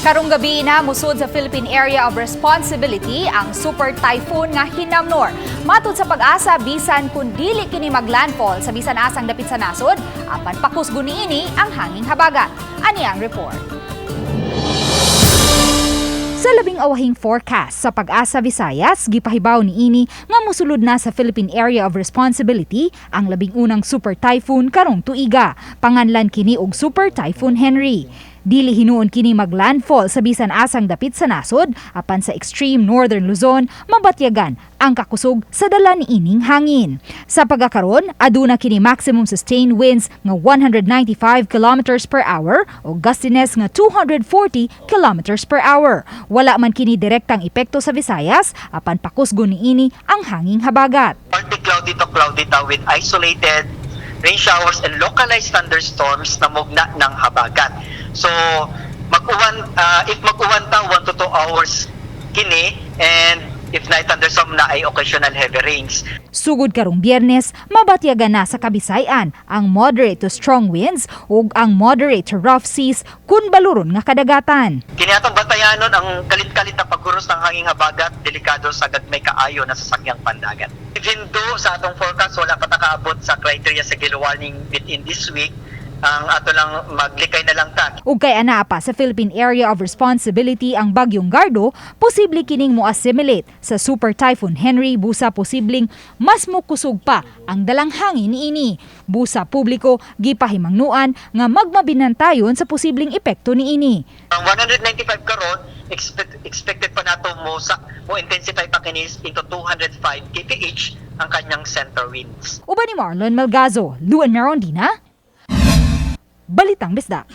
Karong gabi na musod sa Philippine Area of Responsibility ang Super Typhoon nga hinamnor. Matud sa pag-asa bisan kun dili kini maglandfall sa bisan asang dapit sa nasod, apan pakusgo niini ang hanging habagat. Ani ang report. Sa labing awahing forecast sa Pag-asa Visayas, gipahibaw niini nga mosulod na sa Philippine Area of Responsibility ang labing unang Super Typhoon karong tuiga. Panganlan kini og Super Typhoon Henry. Dili hinuon kini maglandfall sa bisan asang dapit sa nasod, apan sa extreme northern Luzon, mabatyagan ang kakusog sa dala niining hangin. Sa pagkakaron, aduna kini maximum sustained winds nga 195 kilometers per hour o gustiness nga 240 kilometers per hour. Wala man kini derekta'ng epekto sa Visayas, apan pakusgo niini ang hanging habagat. Partly cloudy to cloudy with isolated rain showers and localized thunderstorms na mugna ng habagat. So, if mag-uwan ta 1 to 2 hours kini, and if night thunderstorm na ay occasional heavy rains. Sugod karong Biyernes, mabatyagan na sa Kabisay-an ang moderate to strong winds ug ang moderate to rough seas kun baluron nga kadagatan. Kini atong batayanon ang kalit-kalit na pagguros ng hanging habagat, delikado sa gagmay kaayo na sasakyang pandagat. Even though sa atong forecast wala pa nakaabot sa criteria sa gale warning within this week, ang ato lang maglikay na lang ta. Ug kay ana pa sa Philippine Area of Responsibility ang bagyong Gardo, posible kining mo-assimilate sa Super Typhoon Henry, busa posibleng mas mokusog pa ang dalang hangin niini. Busa publiko gipahimangnuan nga magmabinantayon sa posibleng epekto niini. Ang 195 karon expected pa nato mo intensify pa kinis into 205 kph ang kanyang center winds. Uban ni Marlon Malgazo, Luan Merondina, Balitang Bisdak.